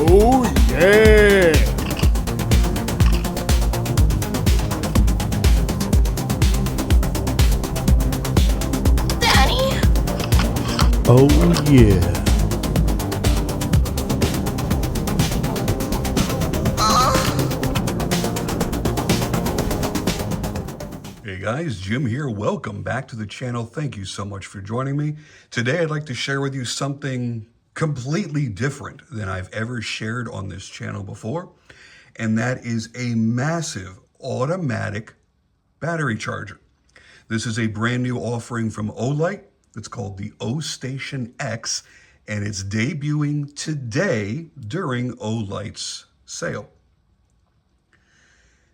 Oh yeah! Daddy! Oh yeah! Hey guys, Jim here. Welcome back to the channel. Thank you so much for joining me. Today I'd like to share with you something completely different than I've ever shared on this channel before, and that is a massive automatic battery charger. This is a brand new offering from Olight. It's called the Ostation X, and it's debuting today during Olight's sale.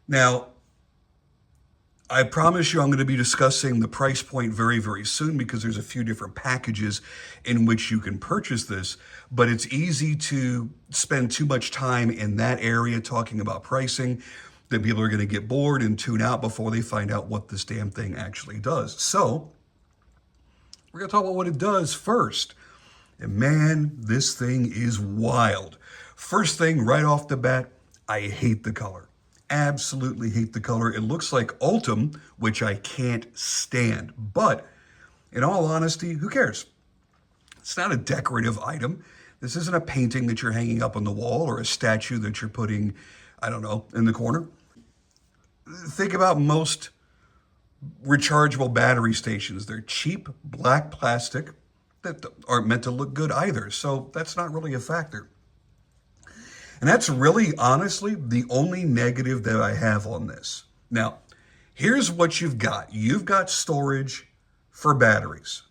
Now, I promise you I'm going to be discussing the price point very, very soon because there's a few different packages in which you can purchase this, but it's easy to spend too much time in that area talking about pricing that people are going to get bored and tune out before they find out what this damn thing actually does. So we're going to talk about what it does first. And man, this thing is wild. First thing right off the bat, I hate the color. Absolutely hate the color. It looks like Ultim, which I can't stand. But in all honesty, who cares? It's not a decorative item. This isn't a painting that you're hanging up on the wall or a statue that you're putting, I don't know, in the corner. Think about most rechargeable battery stations. They're cheap black plastic that aren't meant to look good either. So that's not really a factor. And that's really, honestly, the only negative that I have on this. Now, here's what you've got. You've got storage for batteries.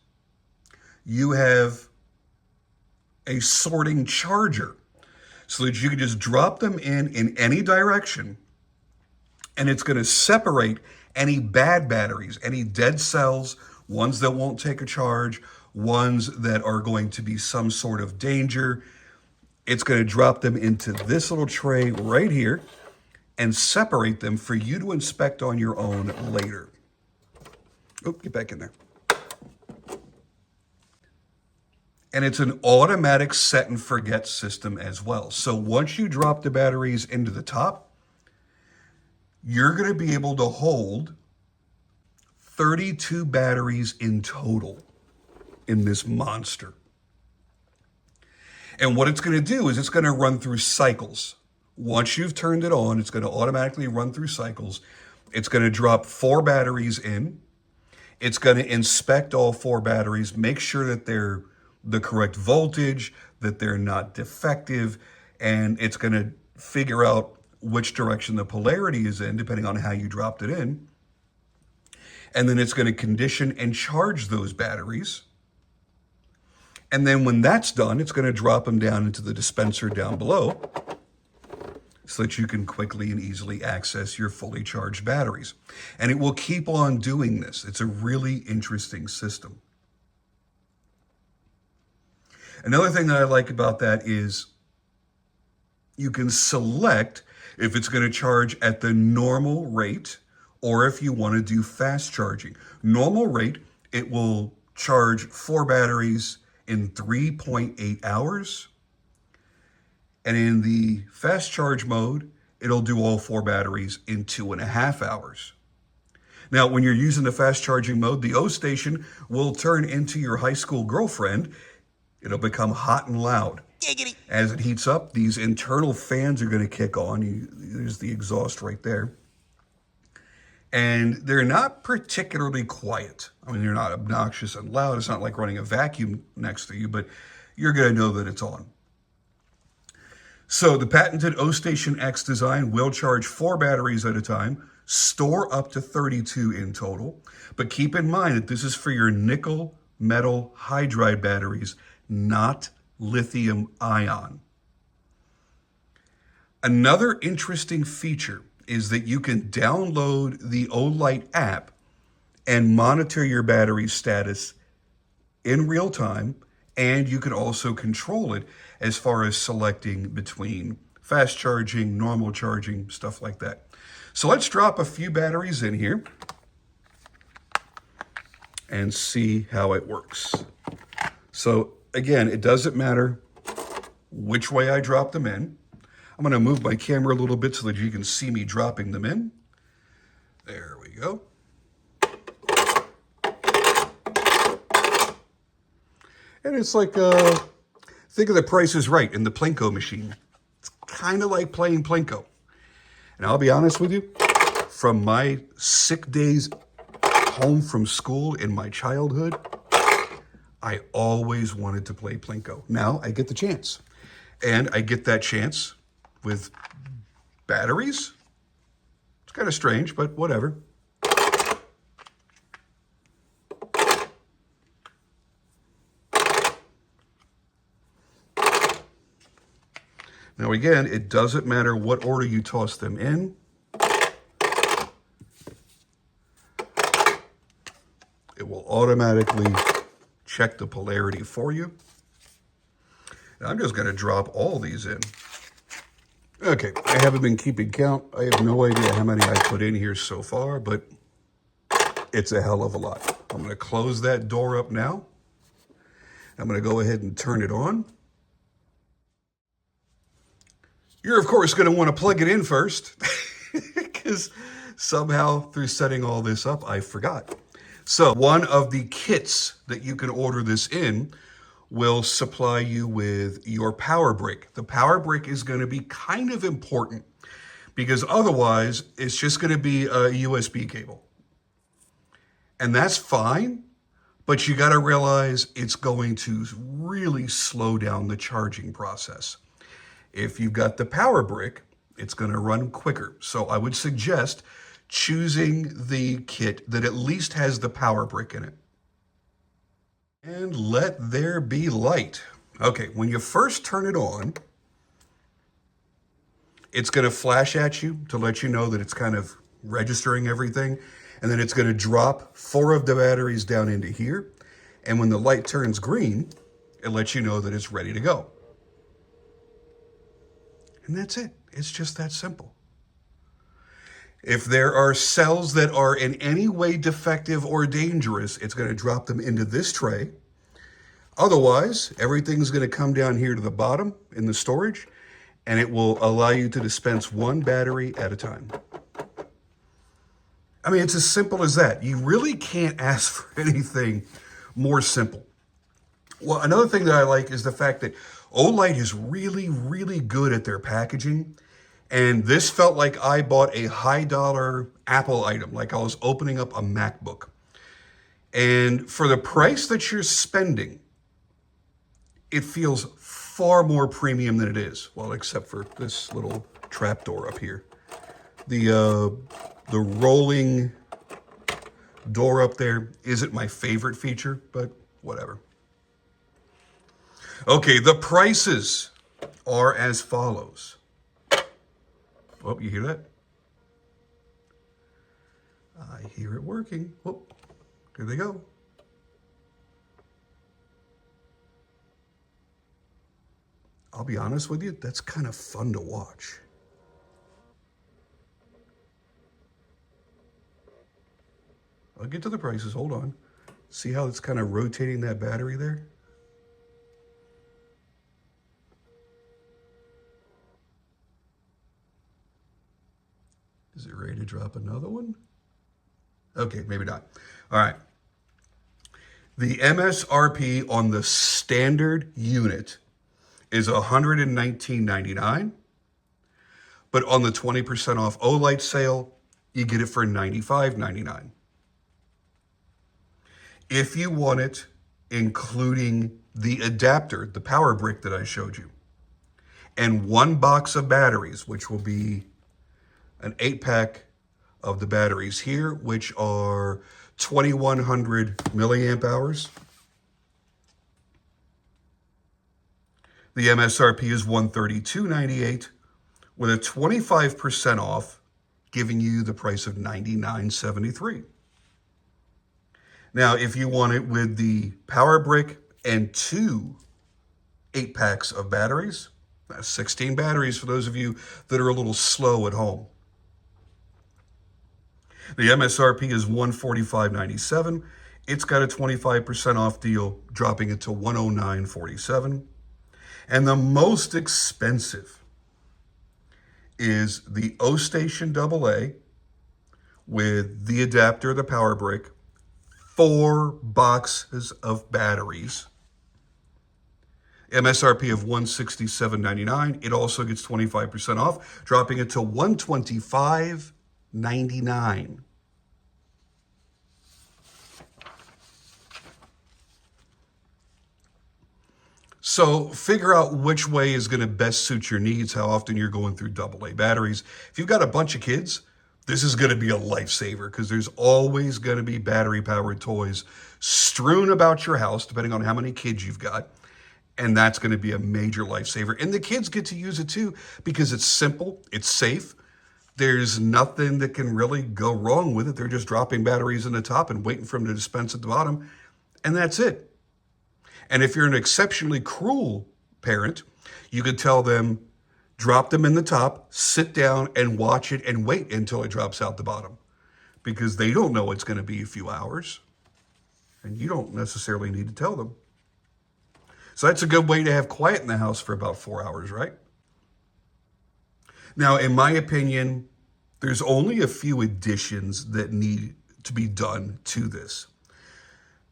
You have a sorting charger so that you can just drop them in any direction, and it's going to separate any bad batteries, any dead cells, ones that won't take a charge, ones that are going to be some sort of danger. It's going to drop them into this little tray right here and separate them for you to inspect on your own later. Oh, get back in there. And it's an automatic set and forget system as well. So once you drop the batteries into the top, you're going to be able to hold 32 batteries in total in this monster. And what it's going to do is it's going to run through cycles. Once you've turned it on, it's going to automatically run through cycles. It's going to drop 4 batteries in. It's going to inspect all 4 batteries, make sure that they're the correct voltage, that they're not defective, and it's going to figure out which direction the polarity is in, depending on how you dropped it in. And then it's going to condition and charge those batteries. And then when that's done, it's going to drop them down into the dispenser down below so that you can quickly and easily access your fully charged batteries. And it will keep on doing this. It's a really interesting system. Another thing that I like about that is you can select if it's going to charge at the normal rate or if you want to do fast charging. Normal rate, it will charge 4 batteries in 3.8 hours. And in the fast charge mode, it'll do all 4 batteries in 2.5 hours. Now, when you're using the fast charging mode, the Ostation will turn into your high school girlfriend. It'll become hot and loud. Giggity! As it heats up, these internal fans are going to kick on. There's the exhaust right there. And they're not particularly quiet. I mean, they're not obnoxious and loud. It's not like running a vacuum next to you, but you're going to know that it's on. So the patented Ostation X design will charge 4 batteries at a time, store up to 32 in total. But keep in mind that this is for your nickel metal hydride batteries, not lithium ion. Another interesting feature is that you can download the Olight app and monitor your battery status in real time, and you can also control it as far as selecting between fast charging, normal charging, stuff like that. So let's drop a few batteries in here and see how it works. So again, it doesn't matter which way I drop them in. I'm going to move my camera a little bit so that you can see me dropping them in. There we go. And it's like, think of the Price is Right in the Plinko machine. It's kind of like playing Plinko. And I'll be honest with you, from my sick days home from school in my childhood, I always wanted to play Plinko. Now I get the chance. And I get that chance with batteries. It's kind of strange, but whatever. Now again, it doesn't matter what order you toss them in. It will automatically check the polarity for you. And I'm just going to drop all these in. Okay, I haven't been keeping count. I have no idea how many I put in here so far, but it's a hell of a lot. I'm going to close that door up now. I'm going to go ahead and turn it on. You're, of course, going to want to plug it in first because somehow through setting all this up, I forgot. So one of the kits that you can order this in will supply you with your power brick. The power brick is going to be kind of important because otherwise it's just going to be a USB cable. And that's fine, but you got to realize it's going to really slow down the charging process. If you've got the power brick, it's going to run quicker. So I would suggest choosing the kit that at least has the power brick in it. And let there be light. Okay, when you first turn it on, it's going to flash at you to let you know that it's kind of registering everything. And then it's going to drop 4 of the batteries down into here. And when the light turns green, it lets you know that it's ready to go. And that's it. It's just that simple. If there are cells that are in any way defective or dangerous, it's going to drop them into this tray. Otherwise, everything's going to come down here to the bottom in the storage, and it will allow you to dispense 1 battery at a time. I mean, it's as simple as that. You really can't ask for anything more simple. Well, another thing that I like is the fact that Olight is really, really good at their packaging. And this felt like I bought a high-dollar Apple item, like I was opening up a MacBook. And for the price that you're spending, it feels far more premium than it is. Well, except for this little trapdoor up here. The rolling door up there isn't my favorite feature, but whatever. Okay, the prices are as follows. Oh, you hear that? I hear it working. Oh, there they go. I'll be honest with you, that's kind of fun to watch. I'll get to the prices, hold on. See how it's kind of rotating that battery there? Is it ready to drop another one? Okay, maybe not. All right. The MSRP on the standard unit is $119.99, but on the 20% off Olight sale, you get it for $95.99. If you want it, including the adapter, the power brick that I showed you, and 1 box of batteries, which will be an 8-pack of the batteries here, which are 2,100 milliamp hours. The MSRP is $132.98 with a 25% off, giving you the price of $99.73. Now, if you want it with the power brick and 2 8-packs of batteries, that's 16 batteries for those of you that are a little slow at home. The MSRP is $145.97. It's got a 25% off deal, dropping it to $109.47. And the most expensive is the Ostation AA with the adapter, the power brick, 4 boxes of batteries, MSRP of $167.99. It also gets 25% off, dropping it to $125.99. So figure out which way is going to best suit your needs, how often you're going through AA batteries. If you've got a bunch of kids, this is going to be a lifesaver because there's always going to be battery-powered toys strewn about your house, depending on how many kids you've got. And that's going to be a major lifesaver. And the kids get to use it too because it's simple, it's safe. There's nothing that can really go wrong with it. They're just dropping batteries in the top and waiting for them to dispense at the bottom. And that's it. And if you're an exceptionally cruel parent, you could tell them, drop them in the top, sit down and watch it and wait until it drops out the bottom. Because they don't know it's going to be a few hours. And you don't necessarily need to tell them. So that's a good way to have quiet in the house for about 4 hours, right? Now, in my opinion, there's only a few additions that need to be done to this.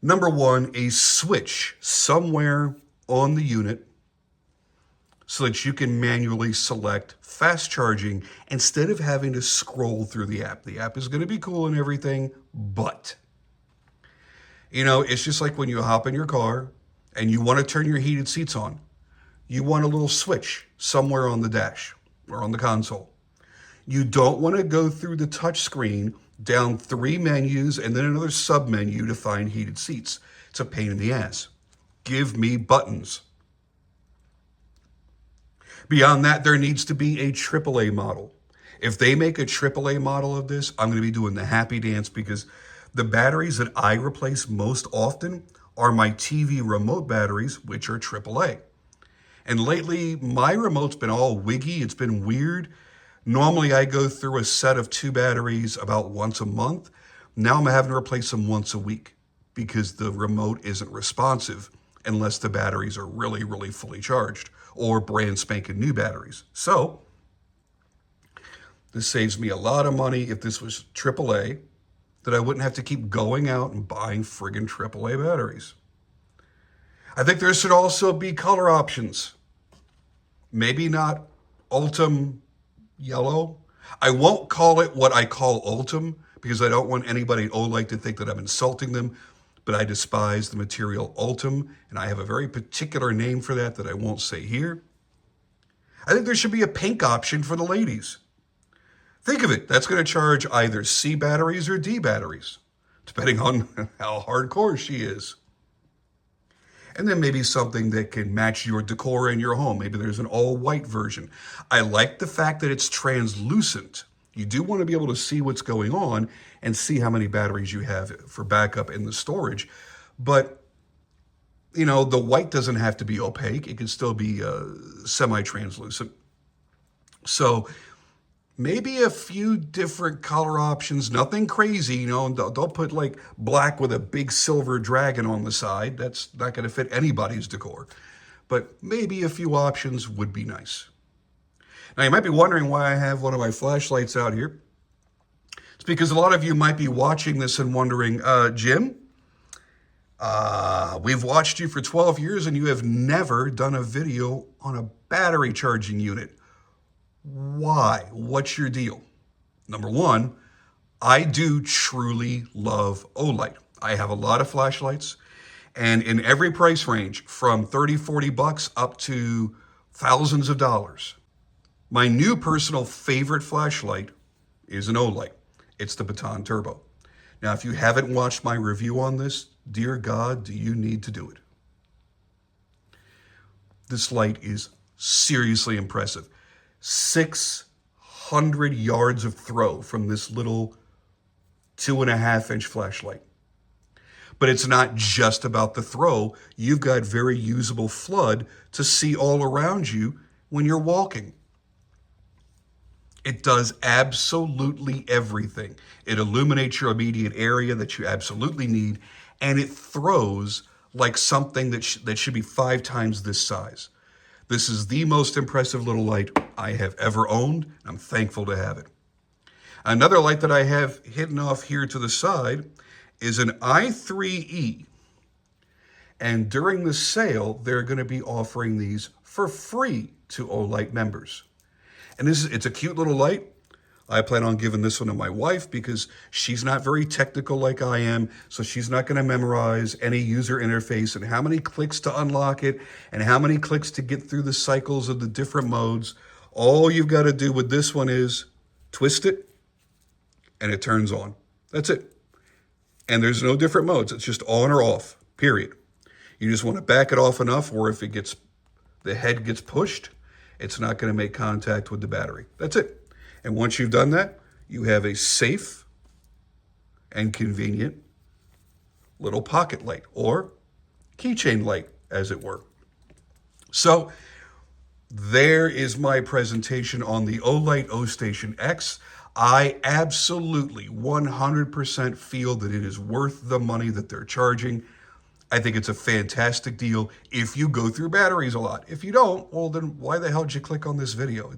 Number one, a switch somewhere on the unit so that you can manually select fast charging instead of having to scroll through the app. The app is going to be cool and everything, but, it's just like when you hop in your car and you want to turn your heated seats on. You want a little switch somewhere on the dash or on the console. You don't want to go through the touch screen down 3 menus and then another sub-menu to find heated seats. It's a pain in the ass. Give me buttons. Beyond that, there needs to be a AAA model. If they make a AAA model of this, I'm going to be doing the happy dance because the batteries that I replace most often are my TV remote batteries, which are AAA. And lately, my remote's been all wiggy. It's been weird. Normally, I go through a set of 2 batteries about once a month. Now I'm having to replace them once a week because the remote isn't responsive unless the batteries are really, really fully charged or brand spanking new batteries. So this saves me a lot of money if this was AAA, that I wouldn't have to keep going out and buying friggin' AAA batteries. I think there should also be color options. Maybe not Ultim yellow. I won't call it what I call Ultim because I don't want anybody at Olight to think that I'm insulting them, but I despise the material Ultim, and I have a very particular name for that I won't say here. I think there should be a pink option for the ladies. Think of it, that's going to charge either C batteries or D batteries, depending on how hardcore she is. And then maybe something that can match your decor in your home. Maybe there's an all-white version. I like the fact that it's translucent. You do want to be able to see what's going on and see how many batteries you have for backup in the storage. But, the white doesn't have to be opaque. It can still be semi-translucent. So maybe a few different color options, nothing crazy, don't put like black with a big silver dragon on the side. That's not going to fit anybody's decor. But maybe a few options would be nice. Now you might be wondering why I have one of my flashlights out here. It's because a lot of you might be watching this and wondering, Jim, we've watched you for 12 years and you have never done a video on a battery charging unit. Why? What's your deal? Number one, I do truly love Olight. I have a lot of flashlights, and in every price range from 30, 40 bucks up to thousands of dollars. My new personal favorite flashlight is an Olight. It's the Baton Turbo. Now, if you haven't watched my review on this, dear God, do you need to do it? This light is seriously impressive. 600 yards of throw from this little 2.5-inch flashlight. But it's not just about the throw. You've got very usable flood to see all around you when you're walking. It does absolutely everything. It illuminates your immediate area that you absolutely need, and it throws like something that should be 5 times this size. This is the most impressive little light I have ever owned. I'm thankful to have it. Another light that I have hidden off here to the side is an i3E. And during the sale, they're going to be offering these for free to Olight members. And it's a cute little light. I plan on giving this one to my wife because she's not very technical like I am, so she's not going to memorize any user interface and how many clicks to unlock it and how many clicks to get through the cycles of the different modes. All you've got to do with this one is twist it and it turns on. That's it. And there's no different modes. It's just on or off, period. You just want to back it off enough where if the head gets pushed, it's not going to make contact with the battery. That's it. And once you've done that, you have a safe and convenient little pocket light or keychain light, as it were. So there is my presentation on the Olight Ostation X. I absolutely 100% feel that it is worth the money that they're charging. I think it's a fantastic deal if you go through batteries a lot. If you don't, well, then why the hell did you click on this video?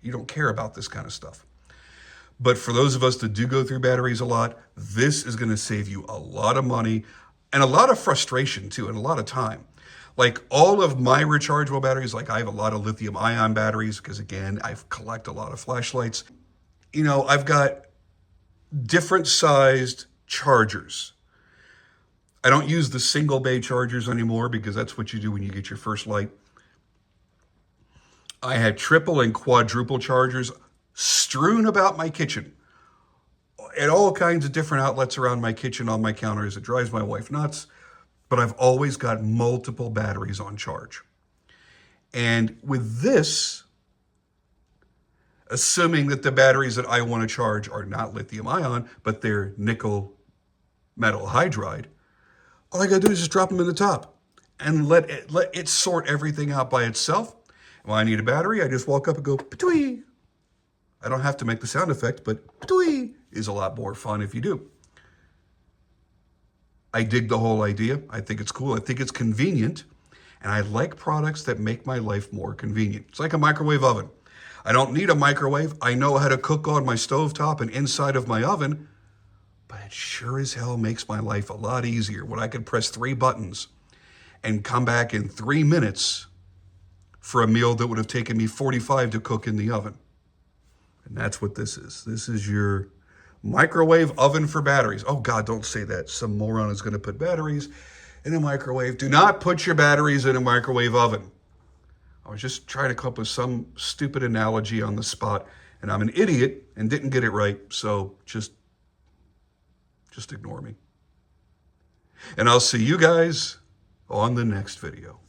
You don't care about this kind of stuff. But for those of us that do go through batteries a lot, this is going to save you a lot of money and a lot of frustration too, and a lot of time. Like all of my rechargeable batteries, like I have a lot of lithium ion batteries because again, I collect a lot of flashlights. You know, I've got different sized chargers. I don't use the single bay chargers anymore because that's what you do when you get your first light. I had triple and quadruple chargers strewn about my kitchen at all kinds of different outlets around my kitchen on my counters. It drives my wife nuts, but I've always got multiple batteries on charge. And with this, assuming that the batteries that I want to charge are not lithium ion, but they're nickel metal hydride, all I got to do is just drop them in the top and let it sort everything out by itself. When I need a battery, I just walk up and go, patooey. I don't have to make the sound effect, but patooey is a lot more fun if you do. I dig the whole idea. I think it's cool. I think it's convenient. And I like products that make my life more convenient. It's like a microwave oven. I don't need a microwave. I know how to cook on my stovetop and inside of my oven, but it sure as hell makes my life a lot easier when I can press 3 buttons and come back in 3 minutes for a meal that would have taken me 45 to cook in the oven. And that's what this is. This is your microwave oven for batteries. Oh God, don't say that. Some moron is going to put batteries in a microwave. Do not put your batteries in a microwave oven. I was just trying to come up with some stupid analogy on the spot, and I'm an idiot and didn't get it right, so just ignore me. And I'll see you guys on the next video.